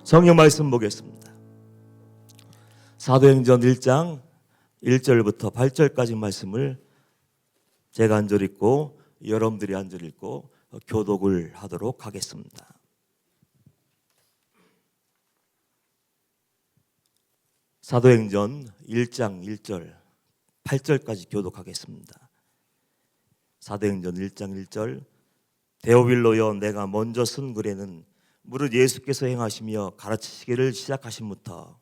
성경 말씀 보겠습니다. 사도행전 1장 1절부터 8절까지 말씀을 제가 한 절 읽고 여러분들이 한 절 읽고 교독을 하도록 하겠습니다. 사도행전 1장 1절 8절까지 교독하겠습니다. 사도행전 1장 1절 데오빌로여, 내가 먼저 쓴 글에는 무릇 예수께서 행하시며 가르치시기를 시작하심부터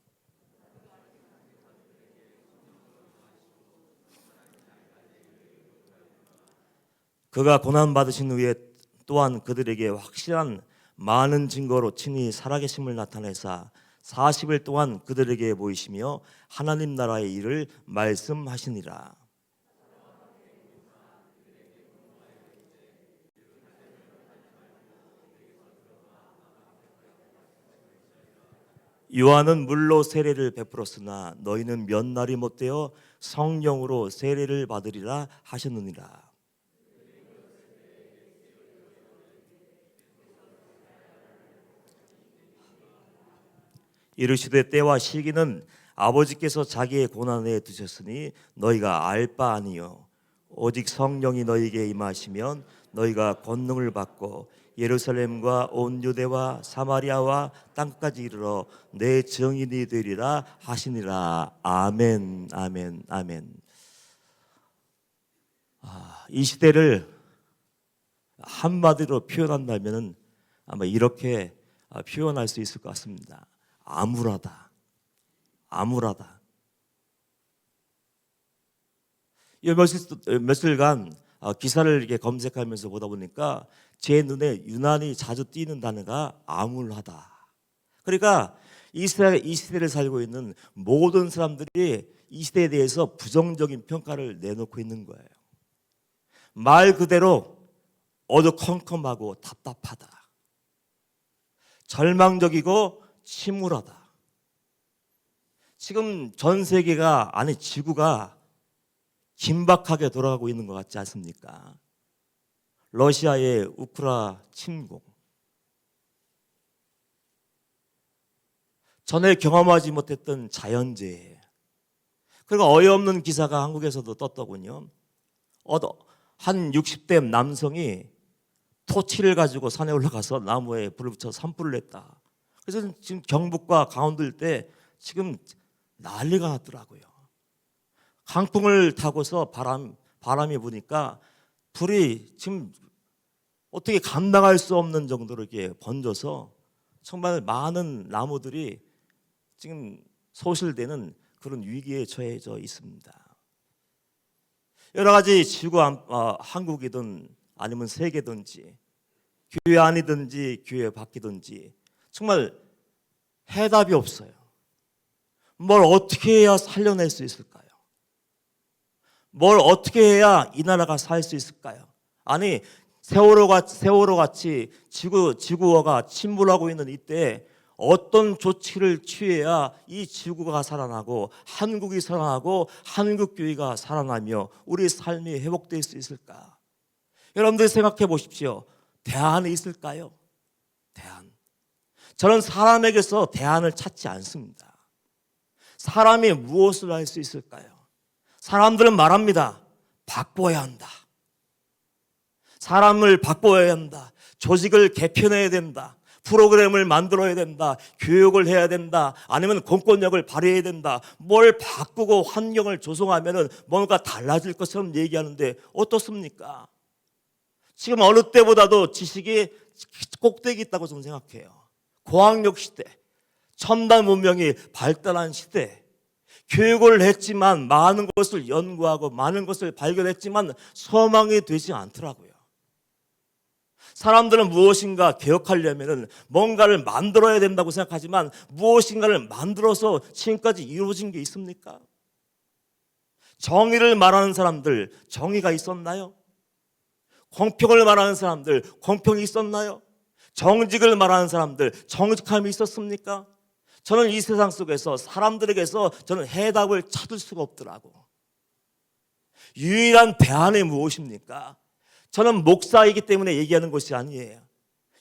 그가 고난받으신 후에 또한 그들에게 확실한 많은 증거로 친히 살아계심을 나타내사 40일 동안 그들에게 보이시며 하나님 나라의 일을 말씀하시니라. 요한은 물로 세례를 베풀었으나 너희는 몇 날이 못되어 성령으로 세례를 받으리라 하셨느니라. 이르시되 때와 시기는 아버지께서 자기의 고난에 두셨으니 너희가 알 바 아니요 오직 성령이 너희에게 임하시면 너희가 권능을 받고 예루살렘과 온 유대와 사마리아와 땅끝까지 이르러 내 증인이 되리라 하시니라. 아멘, 아멘, 아멘. 이 시대를 한마디로 표현한다면 아마 이렇게 표현할 수 있을 것 같습니다. 암울하다, 암울하다. 며칠간 기사를 이렇게 검색하면서 보다 보니까 제 눈에 유난히 자주 띄는 단어가 암울하다. 그러니까 이 시대를 살고 있는 모든 사람들이 이 시대에 대해서 부정적인 평가를 내놓고 있는 거예요. 말 그대로 어두컴컴하고 답답하다, 절망적이고 침울하다. 지금 전 세계가, 아니 지구가 긴박하게 돌아가고 있는 것 같지 않습니까? 러시아의 우크라 침공, 전에 경험하지 못했던 자연재해, 그리고 어이없는 기사가 한국에서도 떴더군요. 한 60대 남성이 토치를 가지고 산에 올라가서 나무에 불을 붙여 산불을 냈다. 그래서 지금 경북과 강원도 일대 지금 난리가 났더라고요. 강풍을 타고서 바람이 부니까 불이 지금 어떻게 감당할 수 없는 정도로 이렇게 번져서 정말 많은 나무들이 지금 소실되는 그런 위기에 처해져 있습니다. 여러 가지 한국이든 아니면 세계든지 교회 안이든지 교회 밖이든지 정말 해답이 없어요. 뭘 어떻게 해야 살려낼 수 있을까요? 뭘 어떻게 해야 이 나라가 살 수 있을까요? 아니 세월호같이 지구가 침몰하고 있는 이때 어떤 조치를 취해야 이 지구가 살아나고 한국이 살아나고 한국교회가 살아나며 우리 삶이 회복될 수 있을까? 여러분들 생각해 보십시오. 대안이 있을까요? 대안. 저는 사람에게서 대안을 찾지 않습니다. 사람이 무엇을 할 수 있을까요? 사람들은 말합니다. 바꿔야 한다. 사람을 바꿔야 한다. 조직을 개편해야 된다. 프로그램을 만들어야 된다. 교육을 해야 된다. 아니면 공권력을 발휘해야 된다. 뭘 바꾸고 환경을 조성하면 뭔가 달라질 것처럼 얘기하는데 어떻습니까? 지금 어느 때보다도 지식이 꼭대기 있다고 저는 생각해요. 고학력 시대, 첨단 문명이 발달한 시대, 교육을 했지만 많은 것을 연구하고 많은 것을 발견했지만 소망이 되지 않더라고요. 사람들은 무엇인가 개혁하려면 뭔가를 만들어야 된다고 생각하지만 무엇인가를 만들어서 지금까지 이루어진 게 있습니까? 정의를 말하는 사람들, 정의가 있었나요? 공평을 말하는 사람들, 공평이 있었나요? 정직을 말하는 사람들, 정직함이 있었습니까? 저는 이 세상 속에서 사람들에게서 저는 해답을 찾을 수가 없더라고. 유일한 대안이 무엇입니까? 저는 목사이기 때문에 얘기하는 것이 아니에요.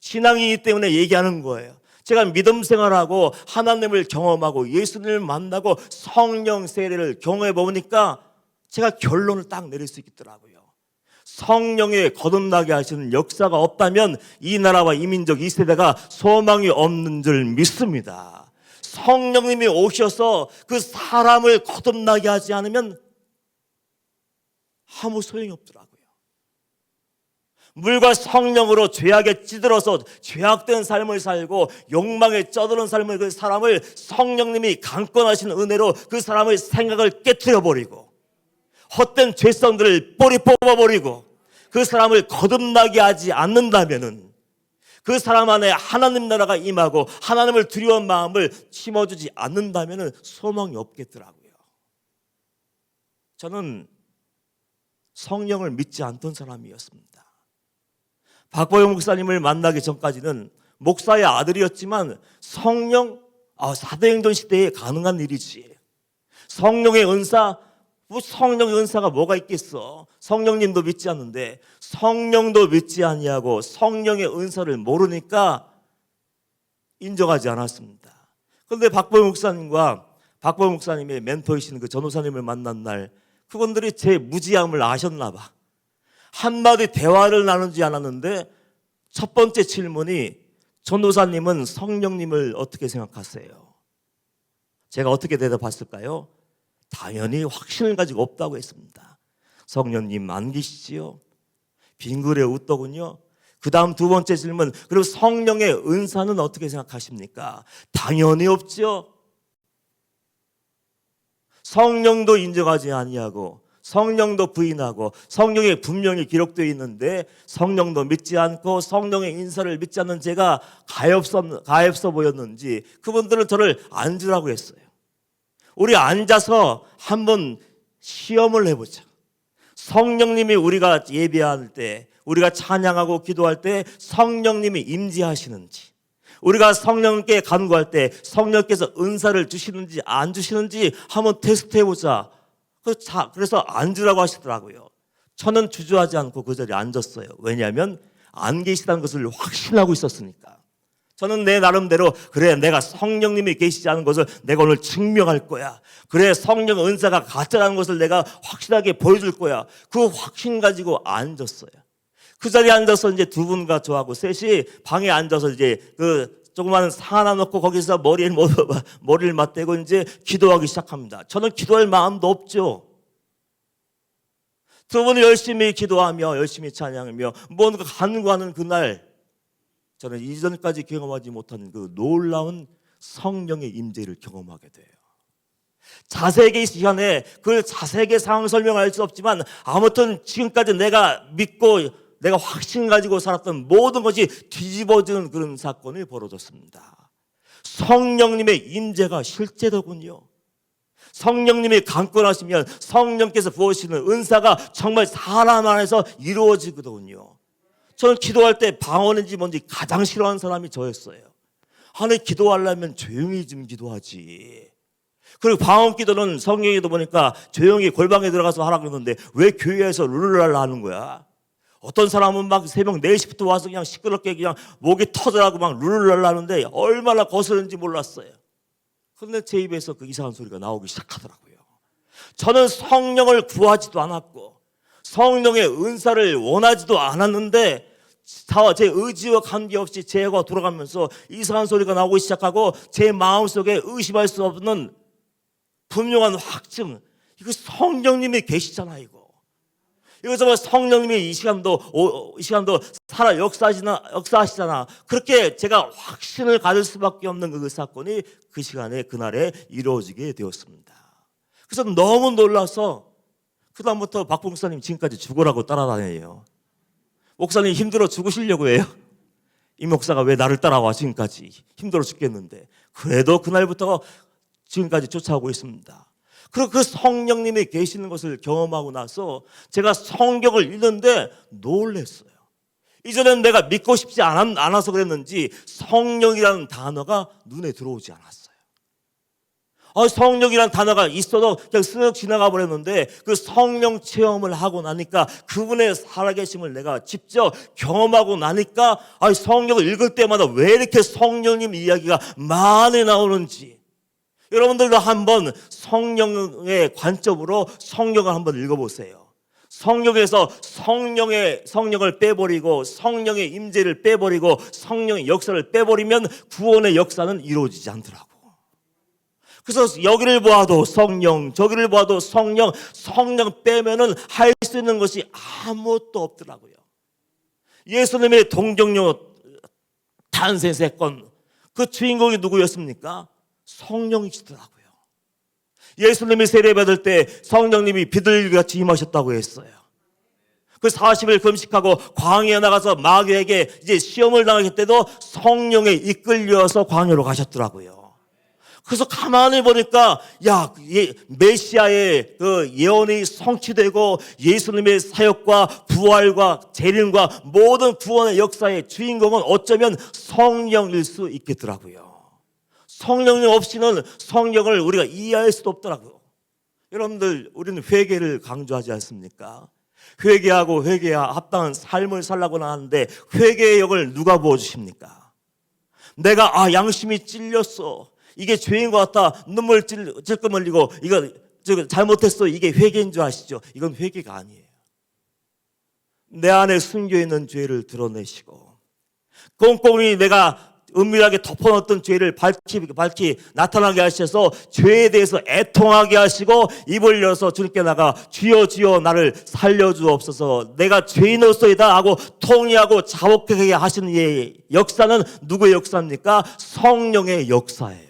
신앙이기 때문에 얘기하는 거예요. 제가 믿음 생활하고 하나님을 경험하고 예수님을 만나고 성령 세례를 경험해 보니까 제가 결론을 딱 내릴 수 있더라고요. 성령에 거듭나게 하시는 역사가 없다면 이 나라와 이 민족, 이 세대가 소망이 없는 줄 믿습니다. 성령님이 오셔서 그 사람을 거듭나게 하지 않으면 아무 소용이 없더라고요. 물과 성령으로 죄악에 찌들어서 죄악된 삶을 살고 욕망에 쩌드는 삶을, 그 사람을 성령님이 강권하신 은혜로 그 사람의 생각을 깨트려버리고 헛된 죄성들을 뿌리 뽑아버리고 그 사람을 거듭나게 하지 않는다면은 그 사람 안에 하나님 나라가 임하고 하나님을 두려워하는 마음을 심어주지 않는다면은 소망이 없겠더라고요. 저는 성령을 믿지 않던 사람이었습니다. 박보영 목사님을 만나기 전까지는 목사의 아들이었지만 성령, 사도행전 시대에 가능한 일이지. 성령의 은사, 성령의 은사가 뭐가 있겠어? 성령님도 믿지 않는데 성령도 믿지 아니하고 성령의 은사를 모르니까 인정하지 않았습니다. 그런데 박보영 목사님과 박보영 목사님의 멘토이신 그 전도사님을 만난 날 그분들이 제 무지함을 아셨나 봐. 한마디 대화를 나누지 않았는데 첫 번째 질문이 전도사님은 성령님을 어떻게 생각하세요? 제가 어떻게 대답했을까요? 당연히 확신을 가지고 없다고 했습니다. 성령님 안 계시지요? 빙그레 웃더군요. 그 다음 두 번째 질문, 그리고 성령의 은사는 어떻게 생각하십니까? 당연히 없죠. 성령도 인정하지 아니하고 성령도 부인하고 성령에 분명히 기록되어 있는데 성령도 믿지 않고 성령의 인사를 믿지 않는 제가 가엾어 보였는지 그분들은 저를 앉으라고 했어요. 우리 앉아서 한번 시험을 해보자. 성령님이 우리가 예배할 때, 우리가 찬양하고 기도할 때 성령님이 임재하시는지, 우리가 성령께 간구할 때 성령께서 은사를 주시는지 안 주시는지 한번 테스트해보자. 그래서 앉으라고 하시더라고요. 저는 주저하지 않고 그 자리에 앉았어요. 왜냐하면 안 계시다는 것을 확신하고 있었으니까. 저는 내 나름대로 그래 내가 성령님이 계시지 않은 것을 내가 오늘 증명할 거야. 그래 성령 은사가 가짜라는 것을 내가 확실하게 보여줄 거야. 그 확신 가지고 앉았어요. 그 자리에 앉아서 이제 두 분과 저하고 셋이 방에 앉아서 이제 그 조그마한 상 하나 놓고 거기서 머리를 맞대고 이제 기도하기 시작합니다. 저는 기도할 마음도 없죠. 두 분이 열심히 기도하며 열심히 찬양하며 뭔가 간구하는 그날 저는 이전까지 경험하지 못한 그 놀라운 성령의 임재를 경험하게 돼요. 자세하게 이 시간에 그 자세하게 상황 설명할 수 없지만 아무튼 지금까지 내가 믿고 내가 확신 가지고 살았던 모든 것이 뒤집어지는 그런 사건이 벌어졌습니다. 성령님의 임재가 실제더군요. 성령님이 강권하시면 성령께서 부으시는 은사가 정말 사람 안에서 이루어지거든요. 저는 기도할 때 방언인지 뭔지 가장 싫어하는 사람이 저였어요. 아니 기도하려면 조용히 좀 기도하지. 그리고 방언 기도는 성경에도 보니까 조용히 골방에 들어가서 하라 그러는데 왜 교회에서 룰랄라 하는 거야? 어떤 사람은 막 새벽 4시부터 와서 그냥 시끄럽게 그냥 목이 터져라고 막 룰랄라 하는데 얼마나 거스른지 몰랐어요. 그런데 제 입에서 그 이상한 소리가 나오기 시작하더라고요. 저는 성령을 구하지도 않았고 성령의 은사를 원하지도 않았는데 제 의지와 관계없이 제가 돌아가면서 이상한 소리가 나오기 시작하고 제 마음속에 의심할 수 없는 분명한 확증, 이거 성령님이 계시잖아 이거. 이거 정말 성령님이 이 시간도 살아 역사하시잖아. 그렇게 제가 확신을 가질 수밖에 없는 그 사건이 그 시간에 그날에 이루어지게 되었습니다. 그래서 너무 놀라서 그 다음부터 박 목사님 지금까지 죽으라고 따라다녀요. 목사님 힘들어 죽으시려고 해요? 이 목사가 왜 나를 따라와 지금까지 힘들어 죽겠는데 그래도 그날부터 지금까지 쫓아오고 있습니다. 그리고 그 성령님이 계시는 것을 경험하고 나서 제가 성경을 읽는데 놀랐어요. 이전엔 내가 믿고 싶지 않아서 그랬는지 성령이라는 단어가 눈에 들어오지 않았어요. 성령이란 단어가 있어도 그냥 쓱 지나가 버렸는데 그 성령 체험을 하고 나니까 그분의 살아계심을 내가 직접 경험하고 나니까 성경을 읽을 때마다 왜 이렇게 성령님 이야기가 많이 나오는지 여러분들도 한번 성령의 관점으로 성경을 한번 읽어보세요. 성령에서 성령을 빼버리고 성령의 임재를 빼버리고 성령의 역사를 빼버리면 구원의 역사는 이루어지지 않더라고. 그래서 여기를 보아도 성령, 저기를 보아도 성령 빼면은 할 수 있는 것이 아무것도 없더라고요. 예수님의 동정녀 탄생 사건, 그 주인공이 누구였습니까? 성령이시더라고요. 예수님이 세례받을 때 성령님이 비둘기같이 임하셨다고 했어요. 그 40일 금식하고 광야에 나가서 마귀에게 이제 시험을 당할 때도 성령에 이끌려서 광야로 가셨더라고요. 그래서 가만히 보니까 메시아의 그 예언이 성취되고 예수님의 사역과 부활과 재림과 모든 구원의 역사의 주인공은 어쩌면 성령일 수 있겠더라고요. 성령님 없이는 성령을 우리가 이해할 수도 없더라고요. 여러분들, 우리는 회개를 강조하지 않습니까? 회개하고 회개와 합당한 삶을 살라고 하는데 회개의 역을 누가 부어주십니까? 내가 양심이 찔렸어, 이게 죄인 것 같다, 눈물 찔끔 흘리고 이거 잘못했어, 이게 회개인 줄 아시죠? 이건 회개가 아니에요. 내 안에 숨겨있는 죄를 드러내시고 꼼꼼히 내가 은밀하게 덮어놓던 죄를 밝히 나타나게 하셔서 죄에 대해서 애통하게 하시고 입을 열어서 주님께 나가 주여 주여 나를 살려주옵소서, 내가 죄인으로서이다 하고 통회하고 자복하게 하시는 이 역사는 누구의 역사입니까? 성령의 역사예요.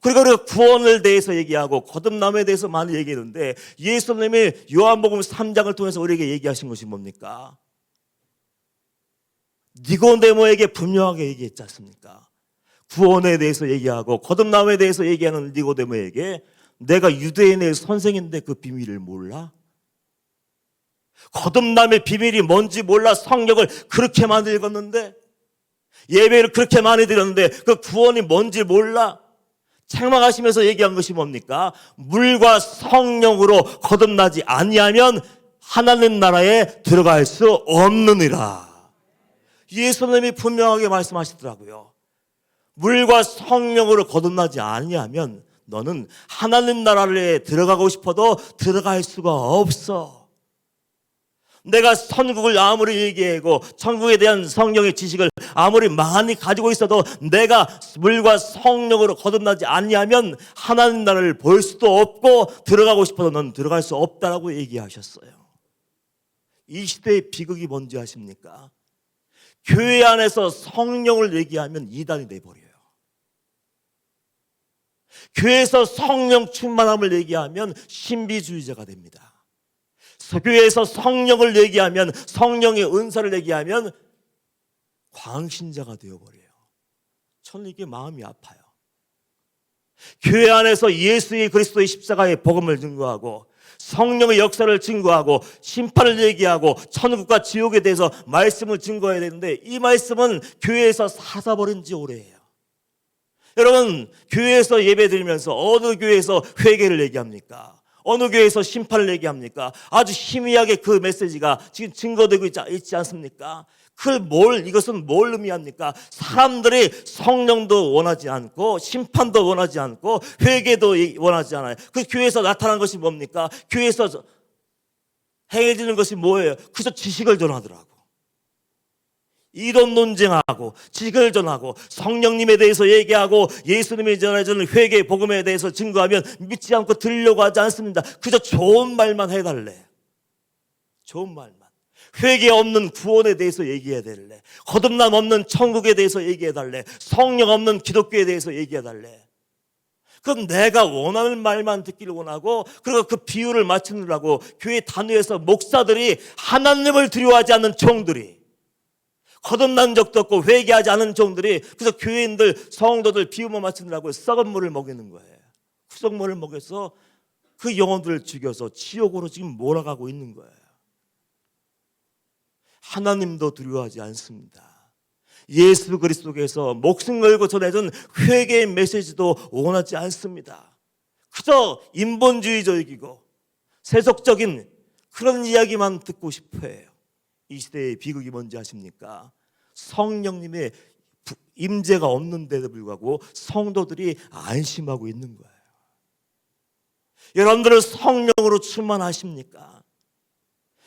그리고 우리가 구원을 대해서 얘기하고 거듭남에 대해서 많이 얘기했는데 예수님이 요한복음 3장을 통해서 우리에게 얘기하신 것이 뭡니까? 니고데모에게 분명하게 얘기했지 않습니까? 구원에 대해서 얘기하고 거듭남에 대해서 얘기하는 니고데모에게 내가 유대인의 선생인데 그 비밀을 몰라? 거듭남의 비밀이 뭔지 몰라? 성경을 그렇게 많이 읽었는데, 예배를 그렇게 많이 드렸는데 그 구원이 뭔지 몰라? 책망하시면서 얘기한 것이 뭡니까? 물과 성령으로 거듭나지 아니하면 하나님 나라에 들어갈 수 없느니라. 예수님이 분명하게 말씀하시더라고요. 물과 성령으로 거듭나지 아니하면 너는 하나님 나라에 들어가고 싶어도 들어갈 수가 없어. 내가 천국을 아무리 얘기하고 천국에 대한 성령의 지식을 아무리 많이 가지고 있어도 내가 물과 성령으로 거듭나지 아니하면 하나님 나라를 볼 수도 없고 들어가고 싶어도 넌 들어갈 수 없다라고 얘기하셨어요. 이 시대의 비극이 뭔지 아십니까? 교회 안에서 성령을 얘기하면 이단이 돼버려요. 교회에서 성령 충만함을 얘기하면 신비주의자가 됩니다. 교회에서 성령을 얘기하면, 성령의 은사를 얘기하면 광신자가 되어버려요. 저는 이게 마음이 아파요. 교회 안에서 예수의 그리스도의 십자가의 복음을 증거하고 성령의 역사를 증거하고 심판을 얘기하고 천국과 지옥에 대해서 말씀을 증거해야 되는데 이 말씀은 교회에서 사사버린 지 오래예요. 여러분, 교회에서 예배 드리면서 어느 교회에서 회개를 얘기합니까? 어느 교회에서 심판을 얘기합니까? 아주 희미하게 그 메시지가 지금 증거되고 있지 않습니까? 이것은 뭘 의미합니까? 사람들이 성령도 원하지 않고 심판도 원하지 않고 회개도 원하지 않아요. 그 교회에서 나타난 것이 뭡니까? 교회에서 행해지는 것이 뭐예요? 그저 지식을 전하더라고. 이론 논쟁하고 지식을 전하고 성령님에 대해서 얘기하고 예수님이 전해주는 회개 복음에 대해서 증거하면 믿지 않고 들으려고 하지 않습니다. 그저 좋은 말만 해달래. 좋은 말만. 회개 없는 구원에 대해서 얘기해야 될래. 거듭남 없는 천국에 대해서 얘기해달래. 성령 없는 기독교에 대해서 얘기해달래. 그럼 내가 원하는 말만 듣기를 원하고, 그리고 그 비유를 맞추느라고 교회 단위에서 목사들이 하나님을 두려워하지 않는 종들이, 거듭난 적도 없고 회개하지 않은 종들이, 그래서 교회인들 성도들 비유만 맞추느라고 썩은 물을 먹이는 거예요. 후속물을 먹여서 그 영혼들을 죽여서 지옥으로 지금 몰아가고 있는 거예요. 하나님도 두려워하지 않습니다. 예수 그리스도께서 목숨 걸고 전해준 회개의 메시지도 원하지 않습니다. 그저 인본주의적이고 세속적인 그런 이야기만 듣고 싶어 해요. 이 시대의 비극이 뭔지 아십니까? 성령님의 임재가 없는데도 불구하고 성도들이 안심하고 있는 거예요. 여러분들은 성령으로 충만하십니까?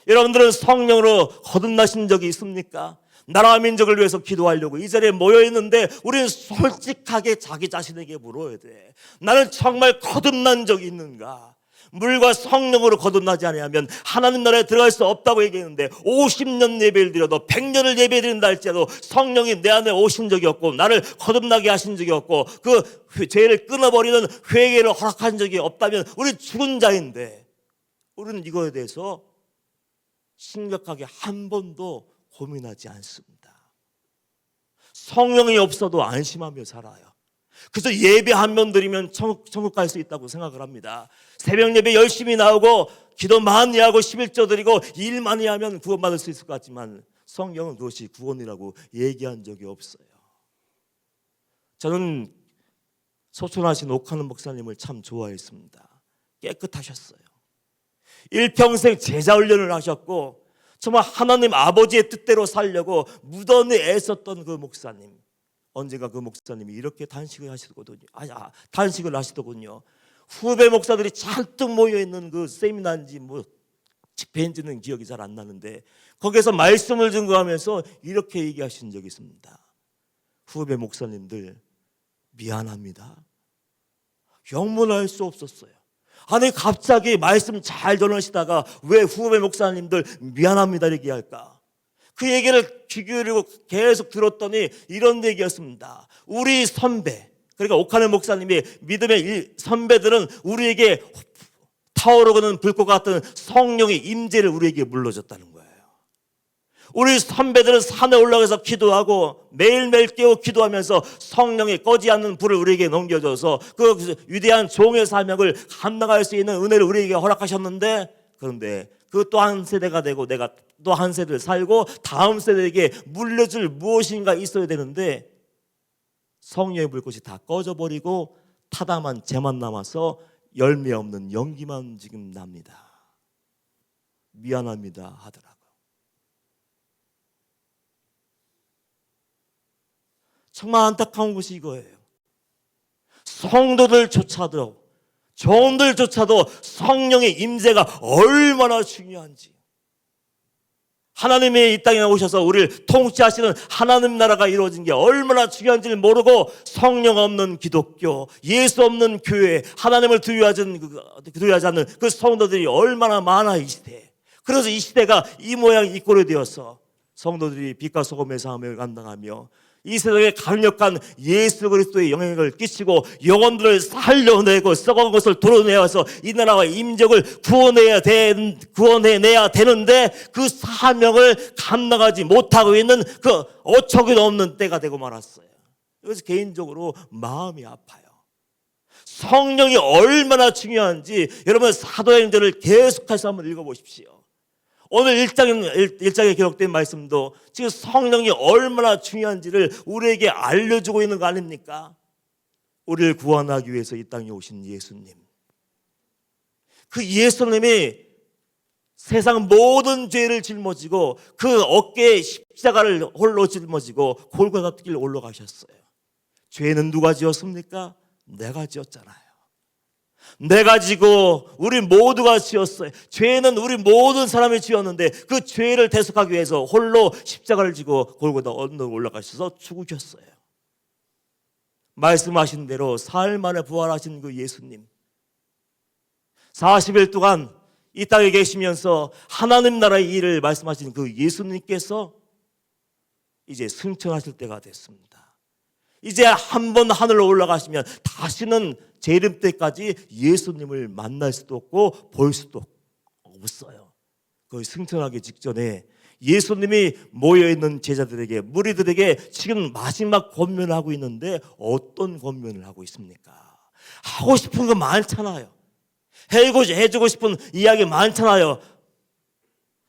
여러분들은 성령으로 거듭나신 적이 있습니까? 나라와 민족을 위해서 기도하려고 이 자리에 모여 있는데 우리는 솔직하게 자기 자신에게 물어야 돼. 나는 정말 거듭난 적이 있는가? 물과 성령으로 거듭나지 아니하면 하나님 나라에 들어갈 수 없다고 얘기했는데 50년 예배를 드려도 100년을 예배 드린다 할지라도 성령이 내 안에 오신 적이 없고 나를 거듭나게 하신 적이 없고 그 죄를 끊어버리는 회개를 허락한 적이 없다면 우리는 죽은 자인데, 우리는 이거에 대해서 심각하게 한 번도 고민하지 않습니다. 성령이 없어도 안심하며 살아요. 그래서 예배 한 번 드리면 천국 갈 수 있다고 생각을 합니다. 새벽 예배 열심히 나오고 기도 많이 하고 11조 드리고 일 많이 하면 구원받을 수 있을 것 같지만 성경은 그것이 구원이라고 얘기한 적이 없어요. 저는 소천하신 옥하는 목사님을 참 좋아했습니다. 깨끗하셨어요. 일평생 제자 훈련을 하셨고 정말 하나님 아버지의 뜻대로 살려고 무던히 애썼던 그 목사님, 언젠가 그 목사님이 이렇게 단식을 하시더군요. 후배 목사들이 잔뜩 모여있는 그 세미나인지 집회인지는 기억이 잘 안 나는데 거기에서 말씀을 증거하면서 이렇게 얘기하신 적이 있습니다. 후배 목사님들 미안합니다. 영문할 수 없었어요. 아니 갑자기 말씀 잘 전하시다가 왜 후배 목사님들 미안합니다 얘기할까? 그 얘기를 귀 기울이고 계속 들었더니 이런 얘기였습니다. 우리 선배, 그러니까 옥하늘 목사님의 믿음의 선배들은 우리에게 타오르는 불꽃 같은 성령의 임재를 우리에게 물러줬다는 거예요. 우리 선배들은 산에 올라가서 기도하고 매일매일 깨워 기도하면서 성령의 꺼지 않는 불을 우리에게 넘겨줘서 그 위대한 종의 사명을 감당할 수 있는 은혜를 우리에게 허락하셨는데, 그런데 그 또 한 세대가 되고 내가 또 한 세대를 살고 다음 세대에게 물려줄 무엇인가 있어야 되는데 성령의 불꽃이 다 꺼져버리고 타다만 재만 남아서 열매 없는 연기만 지금 납니다. 미안합니다 하더라고요. 정말 안타까운 것이 이거예요. 성도들조차도, 종들조차도 성령의 임재가 얼마나 중요한지, 하나님이 이 땅에 오셔서 우리를 통치하시는 하나님 나라가 이루어진 게 얼마나 중요한지를 모르고 성령 없는 기독교, 예수 없는 교회, 하나님을 두려워하지 않는 그 성도들이 얼마나 많아 이 시대에. 그래서 이 시대가 이 모양 이 꼴이 되어서 성도들이 빛과 소금의 사명을 감당하며 이 세상에 강력한 예수 그리스도의 영향을 끼치고 영혼들을 살려내고 썩은 것을 도려내어서 이 나라와 임적을 구원해내야 되는데 그 사명을 감당하지 못하고 있는 그 어처구니 없는 때가 되고 말았어요. 그래서 개인적으로 마음이 아파요. 성령이 얼마나 중요한지 여러분 사도행전을 계속해서 한번 읽어보십시오. 오늘 1장에 기록된 말씀도 지금 성령이 얼마나 중요한지를 우리에게 알려주고 있는 거 아닙니까? 우리를 구원하기 위해서 이 땅에 오신 예수님, 그 예수님이 세상 모든 죄를 짊어지고 그 어깨에 십자가를 홀로 짊어지고 골고다 길 올라가셨어요. 죄는 누가 지었습니까? 내가 지었잖아요. 내가 지고 우리 모두가 지었어요. 죄는 우리 모든 사람이 지었는데 그 죄를 대속하기 위해서 홀로 십자가를 지고 골고다 언덕 올라가셔서 죽으셨어요. 말씀하신 대로 사흘 만에 부활하신 그 예수님, 40일 동안 이 땅에 계시면서 하나님 나라의 일을 말씀하신 그 예수님께서 이제 승천하실 때가 됐습니다. 이제 한 번 하늘로 올라가시면 다시는 재림 때까지 예수님을 만날 수도 없고 볼 수도 없어요. 그 승천하기 직전에 예수님이 모여있는 제자들에게, 무리들에게 지금 마지막 권면을 하고 있는데 어떤 권면을 하고 있습니까? 하고 싶은 거 많잖아요. 해주고 싶은 이야기 많잖아요.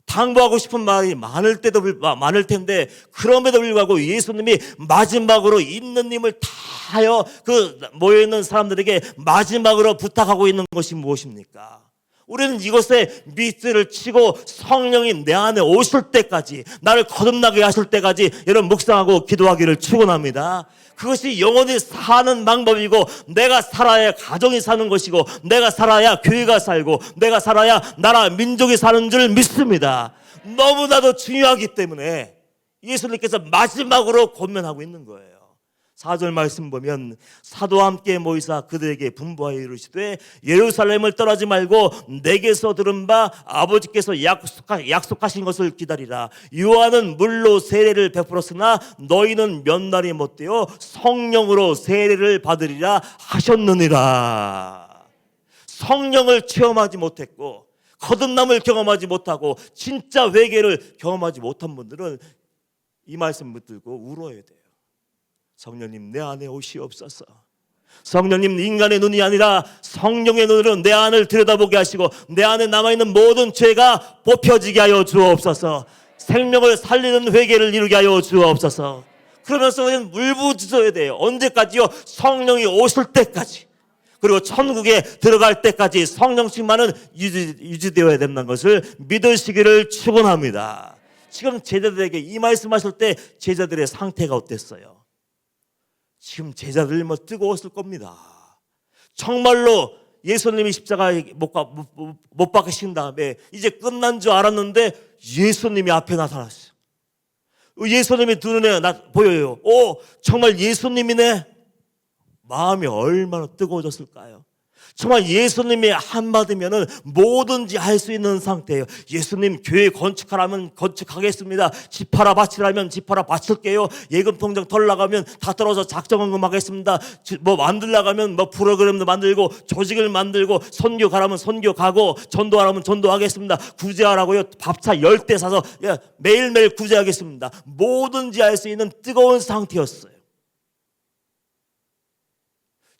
당부하고 싶은 말이 많을 텐데 그럼에도 불구하고 예수님이 마지막으로 있는 힘을 다하여 그 모여있는 사람들에게 마지막으로 부탁하고 있는 것이 무엇입니까? 우리는 이것에 밑줄을 치고 성령이 내 안에 오실 때까지, 나를 거듭나게 하실 때까지 여러분 묵상하고 기도하기를 축원합니다. 그것이 영원히 사는 방법이고, 내가 살아야 가정이 사는 것이고, 내가 살아야 교회가 살고, 내가 살아야 나라 민족이 사는 줄 믿습니다. 너무나도 중요하기 때문에 예수님께서 마지막으로 권면하고 있는 거예요. 4절 말씀 보면 사도와 함께 모이사 그들에게 분부하여 이르시되 예루살렘을 떠나지 말고 내게서 들은 바 아버지께서 약속하신 것을 기다리라. 요한은 물로 세례를 베풀었으나 너희는 몇 날이 못되어 성령으로 세례를 받으리라 하셨느니라. 성령을 체험하지 못했고 거듭남을 경험하지 못하고 진짜 회개를 경험하지 못한 분들은 이 말씀 붙들고 울어야 돼요. 성령님 내 안에 오시옵소서. 성령님 인간의 눈이 아니라 성령의 눈으로 내 안을 들여다보게 하시고 내 안에 남아있는 모든 죄가 뽑혀지게 하여 주옵소서. 생명을 살리는 회개를 이루게 하여 주옵소서. 그러면서 우리는 울부짖어야 돼요. 언제까지요? 성령이 오실 때까지, 그리고 천국에 들어갈 때까지 성령 충만은 유지되어야 된다는 것을 믿으시기를 축원합니다. 지금 제자들에게 이 말씀하실 때 제자들의 상태가 어땠어요? 지금 제자들이 뜨거웠을 겁니다. 정말로 예수님이 십자가에 못 박히신 다음에 이제 끝난 줄 알았는데 예수님이 앞에 나타났어요. 예수님이 두 눈에 보여요. 오, 정말 예수님이네. 마음이 얼마나 뜨거워졌을까요? 정말 예수님이 한마디면은 뭐든지 할 수 있는 상태예요. 예수님 교회 건축하라면 건축하겠습니다. 집 하나 바치라면 집 하나 바칠게요. 예금 통장 털나가면 다 떨어져 작정헌금 하겠습니다. 뭐 만들려가면 뭐 프로그램도 만들고 조직을 만들고 선교 가라면 선교 가고 전도하라면 전도하겠습니다. 구제하라고요. 밥차 10대 사서 매일매일 구제하겠습니다. 뭐든지 할 수 있는 뜨거운 상태였어요.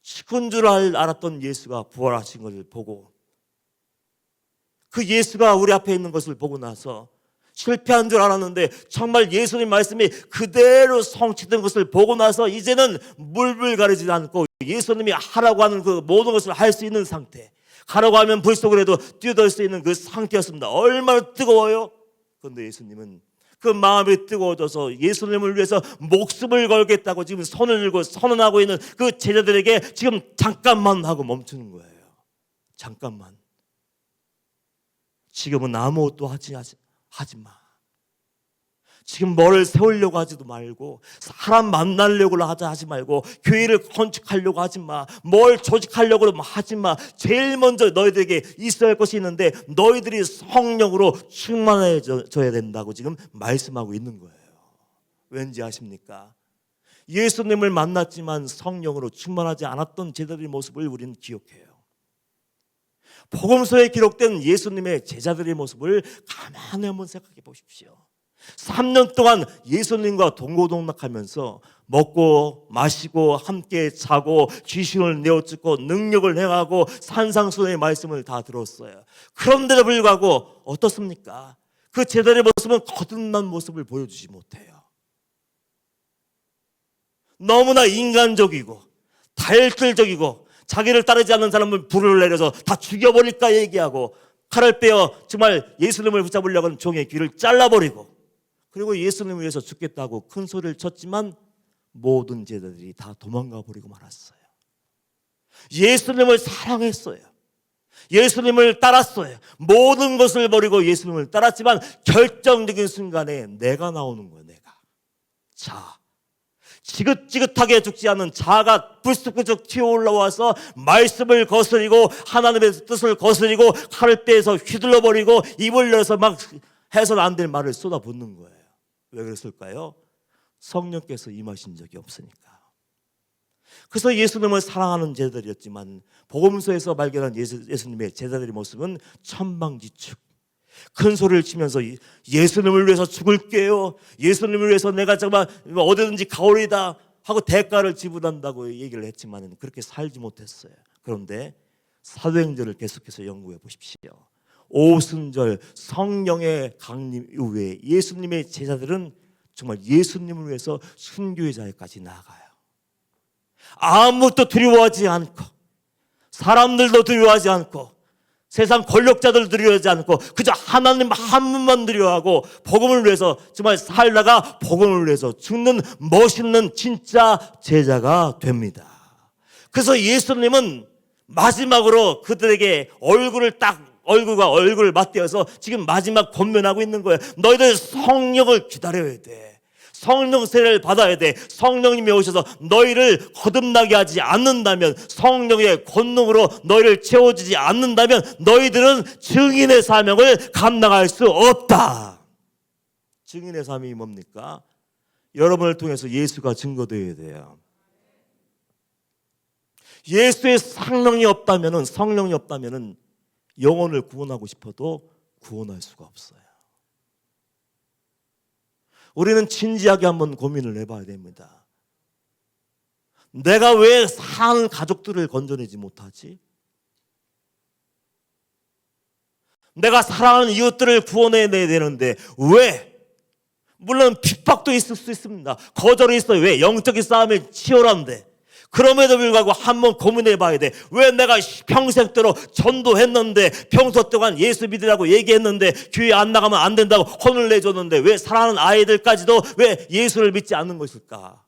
죽은 줄 알았던 예수가 부활하신 것을 보고, 그 예수가 우리 앞에 있는 것을 보고 나서 실패한 줄 알았는데 정말 예수님 말씀이 그대로 성취된 것을 보고 나서 이제는 물불 가리지 않고 예수님이 하라고 하는 그 모든 것을 할 수 있는 상태, 가라고 하면 불 속으로도 뛰어들 수 있는 그 상태였습니다. 얼마나 뜨거워요. 그런데 예수님은 그 마음이 뜨거워져서 예수님을 위해서 목숨을 걸겠다고 지금 손을 들고 선언하고 있는 그 제자들에게 지금 잠깐만 하고 멈추는 거예요. 잠깐만. 지금은 아무것도 하지 마. 지금 뭐를 세우려고 하지도 말고, 사람 만나려고 하지 말고, 교회를 건축하려고 하지 마, 뭘 조직하려고 하지 마. 제일 먼저 너희들에게 있어야 할 것이 있는데 너희들이 성령으로 충만해져야 된다고 지금 말씀하고 있는 거예요. 왠지 아십니까? 예수님을 만났지만 성령으로 충만하지 않았던 제자들의 모습을 우리는 기억해요. 복음서에 기록된 예수님의 제자들의 모습을 가만히 한번 생각해 보십시오. 3년 동안 예수님과 동고동락하면서 먹고 마시고 함께 자고 귀신을 내어쫓고 능력을 행하고 산상수훈의 말씀을 다 들었어요. 그런데도 불구하고 어떻습니까? 그 제자들의 모습은 거듭난 모습을 보여주지 못해요. 너무나 인간적이고 다혈질적이고 자기를 따르지 않는 사람은 불을 내려서 다 죽여버릴까 얘기하고 칼을 빼어 정말 예수님을 붙잡으려고 하는 종의 귀를 잘라버리고, 그리고 예수님을 위해서 죽겠다고 큰 소리를 쳤지만 모든 제자들이 다 도망가 버리고 말았어요. 예수님을 사랑했어요. 예수님을 따랐어요. 모든 것을 버리고 예수님을 따랐지만 결정적인 순간에 내가 나오는 거예요. 내가. 자, 지긋지긋하게 죽지 않는 자가 불쑥불쑥 튀어올라와서 말씀을 거스리고 하나님의 뜻을 거스리고 칼을 빼서 휘둘러버리고 입을 열어서 막 해서는 안 될 말을 쏟아붓는 거예요. 왜 그랬을까요? 성령께서 임하신 적이 없으니까. 그래서 예수님을 사랑하는 제자들이었지만 복음서에서 발견한 예수님의 제자들의 모습은 천방지축, 큰 소리를 치면서 예수님을 위해서 죽을게요, 예수님을 위해서 내가 정말 어디든지 가오리다 하고 대가를 지불한다고 얘기를 했지만 그렇게 살지 못했어요. 그런데 사도행전을 계속해서 연구해 보십시오. 오순절 성령의 강림 이후에 예수님의 제자들은 정말 예수님을 위해서 순교의 자리까지 나아가요. 아무것도 두려워하지 않고, 사람들도 두려워하지 않고, 세상 권력자들 두려워하지 않고, 그저 하나님 한 분만 두려워하고 복음을 위해서 정말 살다가 복음을 위해서 죽는 멋있는 진짜 제자가 됩니다. 그래서 예수님은 마지막으로 그들에게 얼굴과 얼굴을 맞대어서 지금 마지막 권면하고 있는 거예요. 너희들 성령을 기다려야 돼. 성령 세례를 받아야 돼. 성령님이 오셔서 너희를 거듭나게 하지 않는다면, 성령의 권능으로 너희를 채워주지 않는다면 너희들은 증인의 사명을 감당할 수 없다. 증인의 사명이 뭡니까? 여러분을 통해서 예수가 증거되어야 돼요. 예수의 성령이 없다면은 영혼을 구원하고 싶어도 구원할 수가 없어요. 우리는 진지하게 한번 고민을 해봐야 됩니다. 내가 왜 사는 가족들을 건져내지 못하지? 내가 사랑하는 이웃들을 구원해내야 되는데 왜? 물론 핍박도 있을 수 있습니다. 거절이 있어요. 왜? 영적인 싸움이 치열한데. 그럼에도 불구하고 한번 고민해 봐야 돼. 왜 내가 평생도록 전도했는데, 평소 동안 예수 믿으라고 얘기했는데, 교회 안 나가면 안 된다고 혼을 내줬는데 왜 사랑하는 아이들까지도 왜 예수를 믿지 않는 것일까?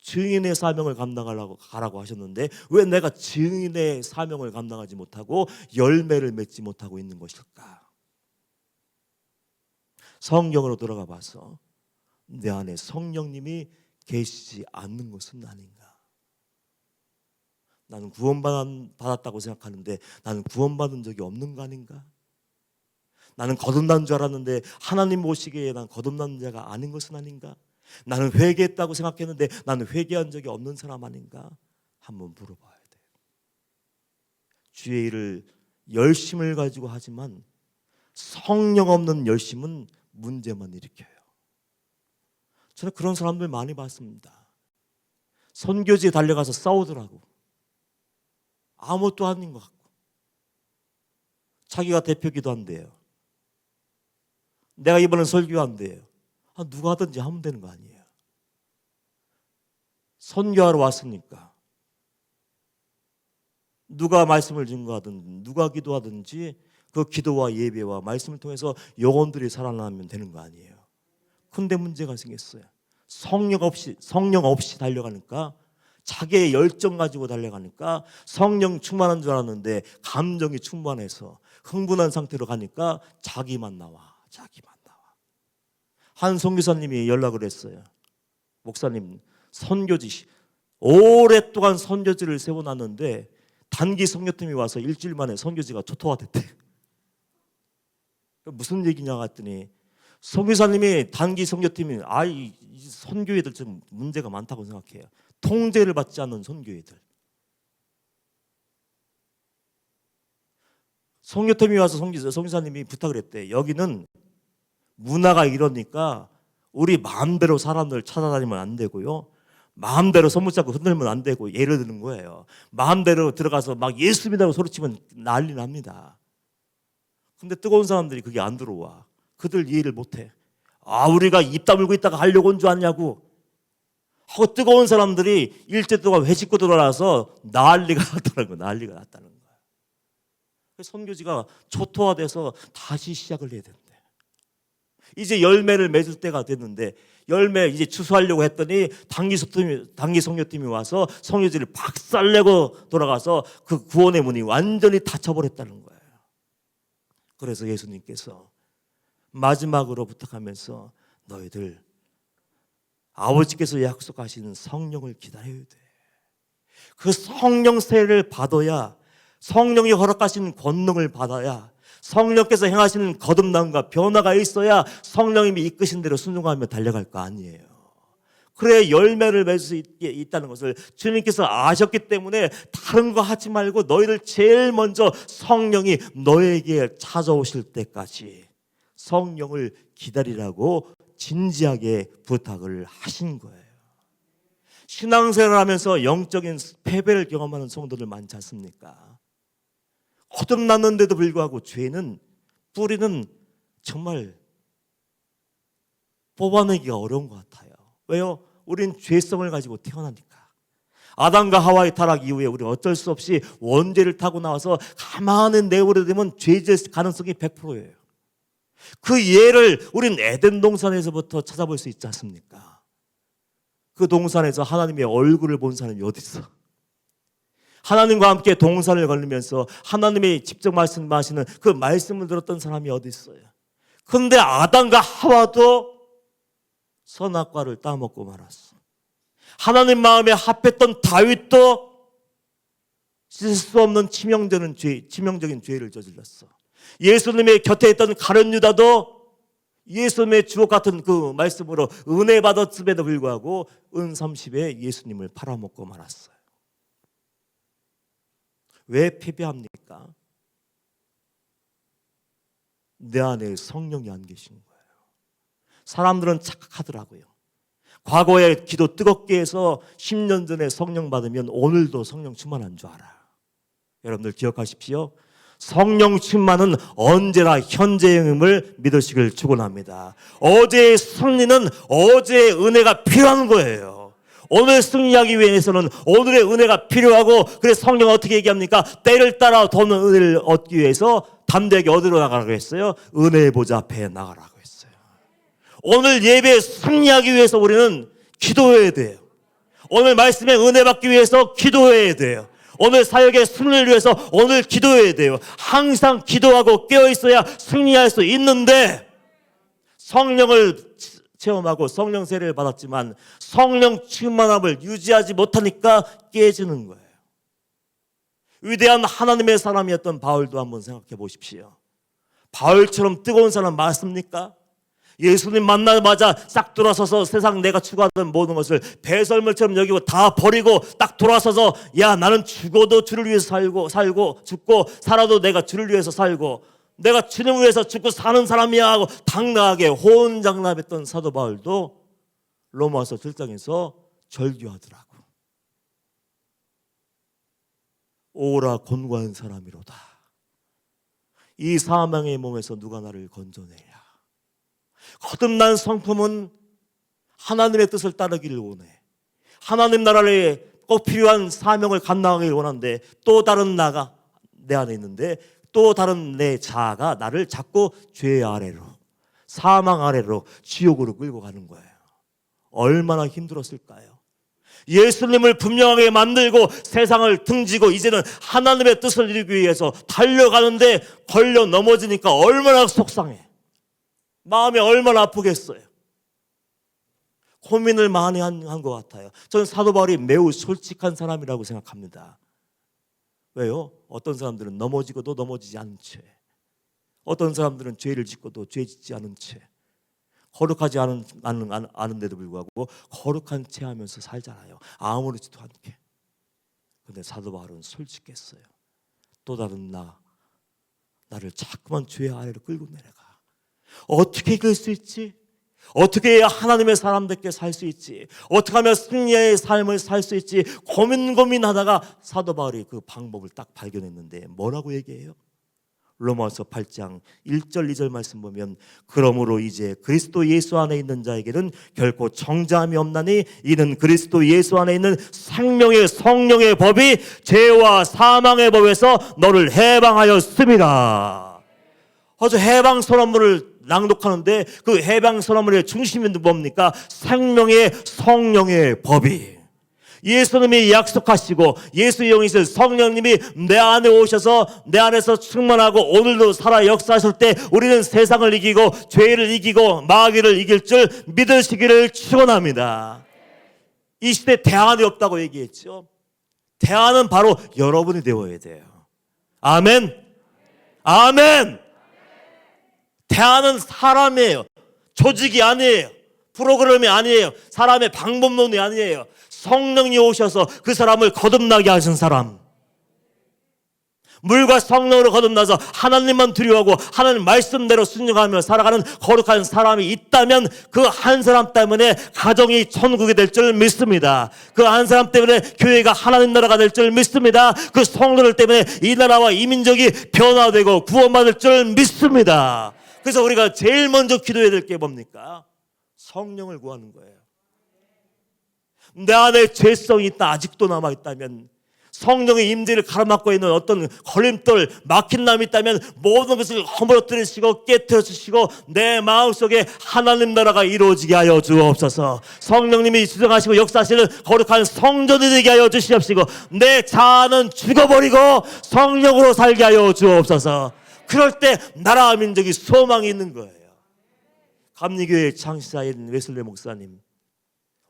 증인의 사명을 감당하라고 가라고 하셨는데 왜 내가 증인의 사명을 감당하지 못하고 열매를 맺지 못하고 있는 것일까? 성경으로 돌아가 봐서 내 안에 성령님이 계시지 않는 것은 아닌가? 나는 구원받았다고 생각하는데 나는 구원받은 적이 없는 거 아닌가? 나는 거듭난 줄 알았는데 하나님 오시기에 난 거듭난 자가 아닌 것은 아닌가? 나는 회개했다고 생각했는데 나는 회개한 적이 없는 사람 아닌가? 한번 물어봐야 돼. 주의 일을 열심을 가지고 하지만 성령 없는 열심은 문제만 일으켜요. 저는 그런 사람들 많이 봤습니다. 선교지에 달려가서 싸우더라고. 아무것도 아닌 것 같고. 자기가 대표 기도한대요. 내가 이번엔 설교한대요. 누가 하든지 하면 되는 거 아니에요. 선교하러 왔으니까 누가 말씀을 증거하든 누가 기도하든지 그 기도와 예배와 말씀을 통해서 영혼들이 살아나면 되는 거 아니에요. 근데 문제가 생겼어요. 성령 없이 달려가니까, 자기의 열정 가지고 달려가니까 성령 충만한 줄 알았는데 감정이 충만해서 흥분한 상태로 가니까 자기만 나와. 한 선교사님이 연락을 했어요. 목사님, 선교지 오랫동안 선교지를 세워놨는데 단기 선교팀이 와서 일주일 만에 선교지가 초토화됐대. 무슨 얘기냐 했더니 선교사님이 단기 선교팀이 이 선교회들 좀 문제가 많다고 생각해요. 통제를 받지 않는 선교회들. 선교팀이 와서 선교사님이 부탁을 했대. 여기는 문화가 이러니까 우리 마음대로 사람들 찾아다니면 안 되고요. 마음대로 손 붙잡고 흔들면 안 되고, 예를 드는 거예요. 마음대로 들어가서 막 예수 믿다고 소리치면 난리 납니다. 근데 뜨거운 사람들이 그게 안 들어와. 그들 이해를 못해. 우리가 입 다물고 있다가 하려고 온 줄 아냐고 하고 뜨거운 사람들이 일주일 동안 회식고 들어와서 난리가 났다는 거야. 선교지가 초토화돼서 다시 시작을 해야 된대. 이제 열매를 맺을 때가 됐는데 열매 이제 추수하려고 했더니 단기 선교팀이 와서 선교지를 박살내고 돌아가서 그 구원의 문이 완전히 닫혀버렸다는 거예요. 그래서 예수님께서 마지막으로 부탁하면서 너희들 아버지께서 약속하시는 성령을 기다려야 돼. 그 성령 세례를 받아야, 성령이 허락하시는 권능을 받아야, 성령께서 행하시는 거듭남과 변화가 있어야 성령님이 이끄신 대로 순종하며 달려갈 거 아니에요. 그래 열매를 맺을 수 있다는 것을 주님께서 아셨기 때문에 다른 거 하지 말고 너희를 제일 먼저 성령이 너에게 찾아오실 때까지 성령을 기다리라고 진지하게 부탁을 하신 거예요. 신앙생활을 하면서 영적인 패배를 경험하는 성도들 많지 않습니까? 거듭났는데도 불구하고 죄는 뿌리는 정말 뽑아내기가 어려운 것 같아요. 왜요? 우린 죄성을 가지고 태어나니까. 아담과 하와의 타락 이후에 우리는 어쩔 수 없이 원죄를 타고 나와서 가만히 내버려 두면 죄질 가능성이 100%예요. 그 예를 우린 에덴 동산에서부터 찾아볼 수 있지 않습니까? 그 동산에서 하나님의 얼굴을 본 사람이 어디 있어? 하나님과 함께 동산을 걸으면서 하나님이 직접 말씀하시는 그 말씀을 들었던 사람이 어디 있어요? 그런데 아담과 하와도 선악과를 따먹고 말았어. 하나님 마음에 합했던 다윗도 씻을 수 없는 치명적인 죄를 저질렀어. 예수님의 곁에 있던 가룟 유다도 예수님의 주옥 같은 그 말씀으로 은혜 받았음에도 불구하고 은 30에 예수님을 팔아먹고 말았어요. 왜 패배합니까? 내 안에 성령이 안 계신 거예요. 사람들은 착각하더라고요. 과거에 기도 뜨겁게 해서 10년 전에 성령 받으면 오늘도 성령 충만한 줄 알아. 여러분들 기억하십시오. 성령 충만은 언제나 현재임을 믿으시길 축원합니다. 어제의 승리는 어제의 은혜가 필요한 거예요. 오늘 승리하기 위해서는 오늘의 은혜가 필요하고, 그래서 성령은 어떻게 얘기합니까? 때를 따라 도는 은혜를 얻기 위해서 담대하게 어디로 나가라고 했어요? 은혜의 보좌 앞에 나가라고 했어요. 오늘 예배에 승리하기 위해서 우리는 기도해야 돼요. 오늘 말씀에 은혜 받기 위해서 기도해야 돼요. 오늘 사역의 승리를 위해서 오늘 기도해야 돼요. 항상 기도하고 깨어있어야 승리할 수 있는데, 성령을 체험하고 성령 세례를 받았지만 성령 충만함을 유지하지 못하니까 깨지는 거예요. 위대한 하나님의 사람이었던 바울도 한번 생각해 보십시오. 바울처럼 뜨거운 사람 맞습니까? 예수님 만나자마자 싹 돌아서서 세상 내가 추구하던 모든 것을 배설물처럼 여기고 다 버리고 딱 돌아서서, 야, 나는 죽어도 주를 위해서 살고 죽고 살아도 내가 주를 위해서 살고 내가 주님을 위해서 죽고 사는 사람이야 하고 당당하게 호언장담했던 사도 바울도 로마서 7장에서 절규하더라고. 오라 곤고한 사람이로다. 이 사망의 몸에서 누가 나를 건져내랴. 거듭난 성품은 하나님의 뜻을 따르기를 원해. 하나님 나라에 꼭 필요한 사명을 감당하기를 원하는데, 또 다른 나가 내 안에 있는데 또 다른 내 자아가 나를 자꾸 죄 아래로, 사망 아래로, 지옥으로 끌고 가는 거예요. 얼마나 힘들었을까요? 예수님을 분명하게 만들고 세상을 등지고 이제는 하나님의 뜻을 이루기 위해서 달려가는데 걸려 넘어지니까 얼마나 속상해. 마음이 얼마나 아프겠어요. 고민을 많이 한 것 같아요. 저는 사도 바울이 매우 솔직한 사람이라고 생각합니다. 왜요? 어떤 사람들은 넘어지고도 넘어지지 않은 채, 어떤 사람들은 죄를 짓고도 죄 짓지 않은 채, 거룩하지 않은데도 불구하고 거룩한 채 하면서 살잖아요. 아무렇지도 않게. 그런데 사도 바울은 솔직했어요. 또 다른 나를 자꾸만 죄 아래로 끌고 내려가. 어떻게 이길 수 있지? 어떻게 해야 하나님의 사람답게 살 수 있지? 어떻게 하면 승리의 삶을 살 수 있지? 고민하다가 사도 바울이 그 방법을 딱 발견했는데 뭐라고 얘기해요? 로마서 8장 1절 2절 말씀 보면, 그러므로 이제 그리스도 예수 안에 있는 자에게는 결코 정죄함이 없나니 이는 그리스도 예수 안에 있는 생명의 성령의 법이 죄와 사망의 법에서 너를 해방하였습니다. 어제 해방 선언문을 낭독하는데 그 해방 선언문의 중심이 뭡니까? 생명의 성령의 법이. 예수님이 약속하시고 예수의 영이신 성령님이 내 안에 오셔서 내 안에서 충만하고 오늘도 살아 역사하실 때 우리는 세상을 이기고 죄를 이기고 마귀를 이길 줄 믿으시기를 축원합니다. 이 시대 대안이 없다고 얘기했죠. 대안은 바로 여러분이 되어야 돼요. 아멘. 아멘. 대안은 사람이에요. 조직이 아니에요. 프로그램이 아니에요. 사람의 방법론이 아니에요. 성령이 오셔서 그 사람을 거듭나게 하신 사람. 물과 성령으로 거듭나서 하나님만 두려워하고 하나님 말씀대로 순종하며 살아가는 거룩한 사람이 있다면 그 한 사람 때문에 가정이 천국이 될 줄 믿습니다. 그 한 사람 때문에 교회가 하나님 나라가 될 줄 믿습니다. 그 성도들 때문에 이 나라와 이 민족이 변화되고 구원받을 줄 믿습니다. 그래서 우리가 제일 먼저 기도해야 될 게 뭡니까? 성령을 구하는 거예요. 내 안에 죄성이 있다, 아직도 남아있다면, 성령의 임재를 가로막고 있는 어떤 걸림돌, 막힌 남이 있다면 모든 것을 허물어뜨리시고 깨트려주시고 내 마음속에 하나님 나라가 이루어지게 하여 주옵소서. 성령님이 주장하시고 역사하시는 거룩한 성전이 되게 하여 주시옵시고 내 자아는 죽어버리고 성령으로 살게 하여 주옵소서. 그럴 때 나라와 민족이 소망이 있는 거예요. 감리교회 창시자인 웨슬리 목사님,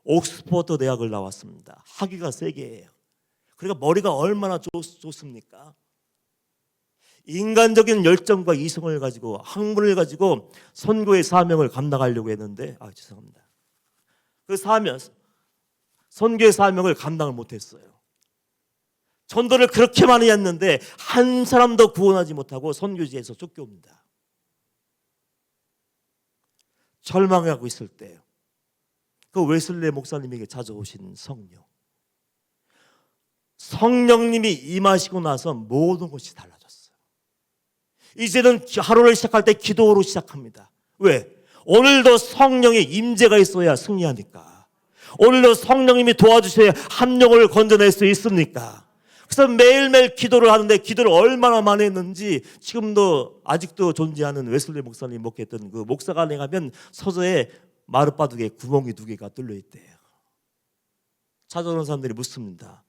옥스퍼드 대학을 나왔습니다. 학위가 3개예요. 그러니까 머리가 얼마나 좋습니까? 인간적인 열정과 이성을 가지고 학문을 가지고 선교의 사명을 감당하려고 했는데 죄송합니다. 그 사명, 선교의 사명을 감당을 못했어요. 전도를 그렇게 많이 했는데 한 사람도 구원하지 못하고 선교지에서 쫓겨옵니다. 절망하고 있을 때 그 웨슬리 목사님에게 찾아오신 성령님이 임하시고 나서 모든 것이 달라졌어요. 이제는 하루를 시작할 때 기도로 시작합니다. 왜? 오늘도 성령의 임재가 있어야 승리하니까. 오늘도 성령님이 도와주셔야 한 영혼을 건져낼 수 있습니까? 그래서 매일매일 기도를 하는데 기도를 얼마나 많이 했는지 지금도 아직도 존재하는 웨슬리 목사님 목회했던 그 목사관에 가면 서재에 마룻바둑에 구멍이 2개가 뚫려 있대요. 찾아오는 사람들이 묻습니다.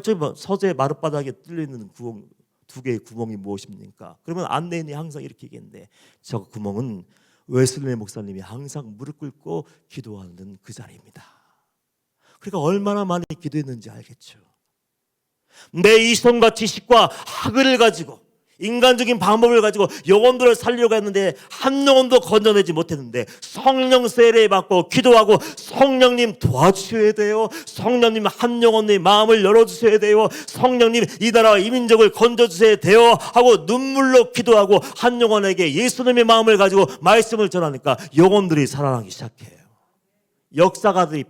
저기 서재 마룻바닥에 뚫려 있는 구멍 2개의 구멍이 무엇입니까? 그러면 안내인이 항상 이렇게 얘기했는데 저 구멍은 웨슬리 목사님이 항상 무릎 꿇고 기도하는 그 자리입니다. 그러니까 얼마나 많이 기도했는지 알겠죠. 내 이성과 지식과 학을 가지고 인간적인 방법을 가지고 영혼들을 살려고 했는데 한 영혼도 건져내지 못했는데 성령 세례 받고 기도하고 성령님 도와주셔야 돼요. 성령님 한 영혼의 마음을 열어주셔야 돼요. 성령님 이 나라와 이 민족을 건져주셔야 돼요 하고 눈물로 기도하고 한 영혼에게 예수님의 마음을 가지고 말씀을 전하니까 영혼들이 살아나기 시작해요. 역사가들이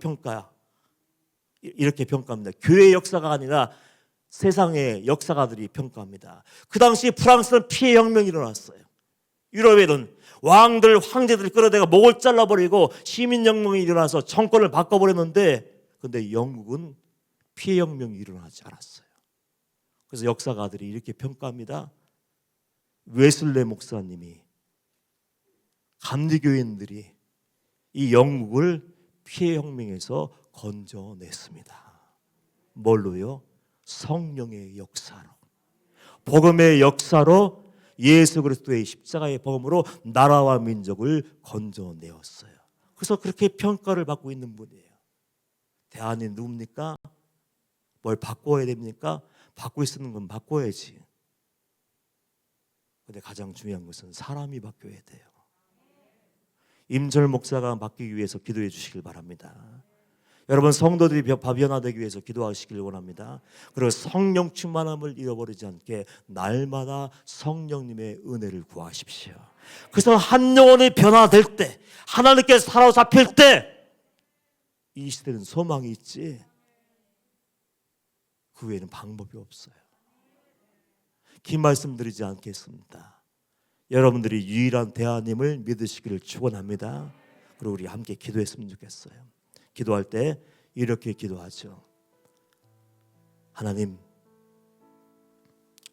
이렇게 평가합니다. 교회의 역사가 아니라 세상의 역사가들이 평가합니다. 그 당시 프랑스는 피해 혁명이 일어났어요. 유럽에는 왕들, 황제들이 끌어대가 목을 잘라버리고 시민혁명이 일어나서 정권을 바꿔버렸는데 근데 영국은 피해 혁명이 일어나지 않았어요. 그래서 역사가들이 이렇게 평가합니다. 웨슬리 목사님이, 감리교인들이 이 영국을 피해 혁명에서 건져냈습니다. 뭘로요? 성령의 역사로, 복음의 역사로, 예수 그리스도의 십자가의 복음으로 나라와 민족을 건져내었어요. 그래서 그렇게 평가를 받고 있는 분이에요. 대안이 누굽니까? 뭘 바꿔야 됩니까? 바꿀 수 있는 건 바꿔야지. 근데 가장 중요한 것은 사람이 바뀌어야 돼요. 임철 목사가 바뀌기 위해서 기도해 주시길 바랍니다. 여러분 성도들이 변화되기 위해서 기도하시길 원합니다. 그리고 성령 충만함을 잃어버리지 않게 날마다 성령님의 은혜를 구하십시오. 그래서 한 영혼이 변화될 때, 하나님께 사로잡힐 때 이 시대는 소망이 있지 그 외에는 방법이 없어요. 긴 말씀 드리지 않겠습니다. 여러분들이 유일한 대하님을 믿으시기를 축원합니다. 그리고 우리 함께 기도했으면 좋겠어요. 기도할 때 이렇게 기도하죠. 하나님,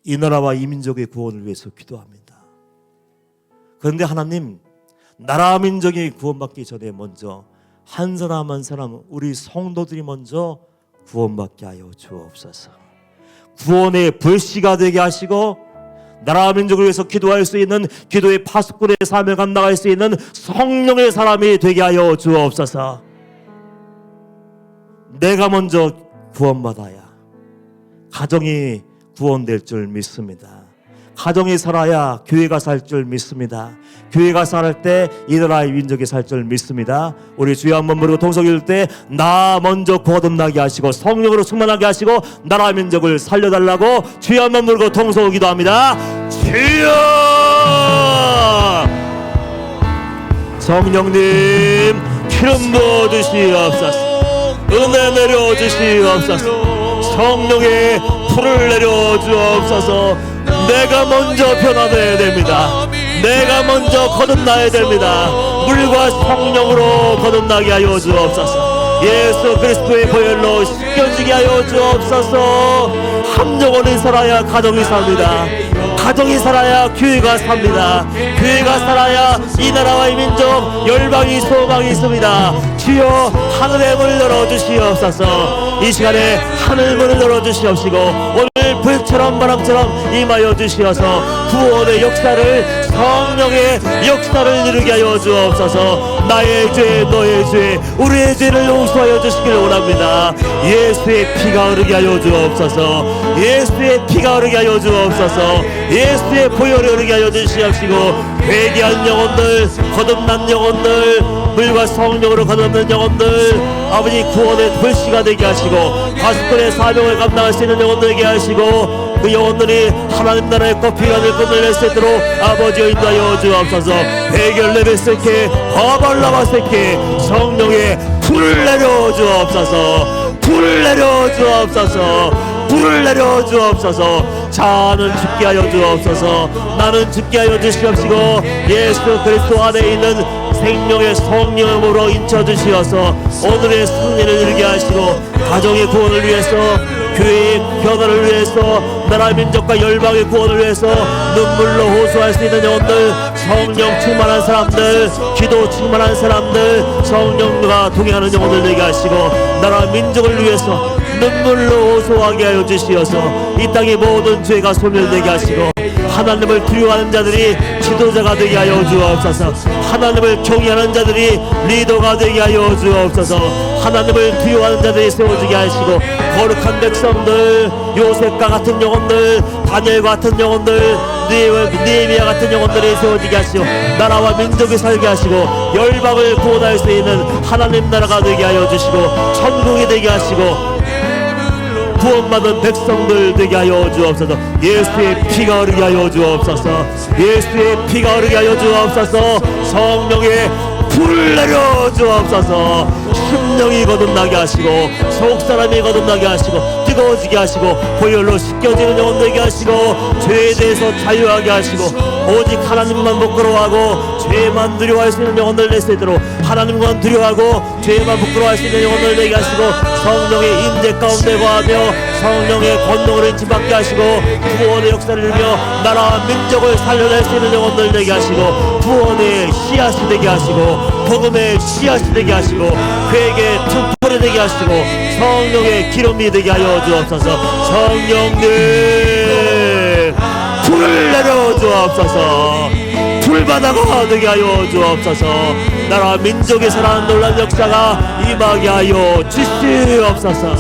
이 나라와 이 민족의 구원을 위해서 기도합니다. 그런데 하나님, 나라 민족이 구원받기 전에 먼저 한 사람 한 사람 우리 성도들이 먼저 구원받게 하여 주옵소서. 구원의 불씨가 되게 하시고 나라 민족을 위해서 기도할 수 있는 기도의 파수꾼의 사명을 감당할 수 있는 성령의 사람이 되게 하여 주옵소서. 내가 먼저 구원받아야 가정이 구원될 줄 믿습니다. 가정이 살아야 교회가 살 줄 믿습니다. 교회가 살 때 이 나라의 민족이 살 줄 믿습니다. 우리 주여 한번 부르고 통성 읽을 때 나 먼저 거듭나게 하시고 성령으로 충만하게 하시고 나라 민족을 살려달라고 주여 한번 부르고 통성 기도합니다. 주여! 성령님 기름 부어주시옵소서. 은혜 내려주시옵소서. 성령의 불을 내려주옵소서. 내가 먼저 변화되어야 됩니다. 내가 먼저 거듭나야 됩니다. 물과 성령으로 거듭나게 하여 주옵소서. 예수 그리스도의 보혈로 씻겨지게 하여 주옵소서. 한 영혼이 살아야 가정이 삽니다. 가정이 살아야 교회가 삽니다. 교회가 살아야 이 나라와 이 민족 열방이 소망이 있습니다. 주여 하늘의 문을 열어주시옵소서. 이 시간에 하늘 문을 열어주시옵시고 오늘 불처럼 바람처럼 임하여 주시어서 구원의 역사를 성령의 역사를 이루게 하여 주옵소서. 나의 죄 너의 죄 우리의 죄를 용서하여 주시기를 원합니다. 예수의 피가 흐르게 하여 주옵소서. 예수의 피가 흐르게 하여 주옵소서. 예수의 보혈이 흐르게 하여 주시옵시고 회개한 영혼들 거듭난 영혼들 물과 성령으로 거듭난 영혼들 아버지 구원의 불씨가 되게 하시고 가수권의 사명을 감당할 수 있는 영혼들 되게 하시고 그 영혼들이 하나님 나라의 꽃피가 될 꿈을 낼 수 있도록 아버지여 인도하여 주옵소서. 해결 레베세케 하발라바세케 성령의 불을 내려 주옵소서. 불을 내려 주옵소서. 불을 내려 주옵소서. 자는 죽게 하여 주옵소서. 나는 죽게 하여 주시옵시고 예수 그리스도 안에 있는 생명의 성령으로 인쳐 주시어서 오늘의 승리를 이루게 하시고 가정의 구원을 위해서 교회의 변화를 위해서 나라 민족과 열방의 구원을 위해서 눈물로 호소할 수 있는 영혼들 성령 충만한 사람들 기도 충만한 사람들 성령과 동행하는 영혼들 되게 하시고 나라 민족을 위해서 눈물로 호소하게 하여 주시어서 이 땅의 모든 죄가 소멸되게 하시고 하나님을 두려워하는 자들이 지도자가 되게 하여 주옵소서. 하나님을 경외하는 자들이 리더가 되게 하여 주옵소서. 하나님을 두려워하는 자들이 세워지게 하시고 거룩한 백성들 요셉과 같은 영혼들 다니엘과 같은 영혼들 느헤미야 같은 영혼들이 세워지게 하시고 나라와 민족이 살게 하시고 열방을 구원할 수 있는 하나님 나라가 되게 하여 주시고 천국이 되게 하시고 구원받은 백성들 되게 하여 주옵소서. 예수의 피가 흐르게 하여 주옵소서. 예수의 피가 흐르게 하여 주옵소서. 성령의 불을 내려 주옵소서. 심령이 거듭나게 하시고 속사람이 거듭나게 하시고 뜨거워지게 하시고 보혈로 씻겨지는 영혼 되게 하시고 죄에 대해서 자유하게 하시고 오직 하나님만 부끄러워하고 죄만 두려워할 수 있는 영혼들 낼 수 있도록 하나님만 두려워하고 죄만 부끄러워할 수 있는 영혼들 되게 하시고 성령의 임재 가운데 거하며 성령의 권능으로 인침받게 하시고 구원의 역사를 이루며 나라와 민족을 살려낼 수 있는 영혼들 되게 하시고 구원의 씨앗이 되게 하시고 복음의 씨앗이 되게 하시고 회개의 촛불이 되게 하시고 성령의 기름이 되게 하여 주옵소서. 성령님 불을 내려 주옵소서. 불바다가 되게 하여 주옵소서. 나라 민족의 살아난 놀라운 역사가 임하게 하여 주시옵소서.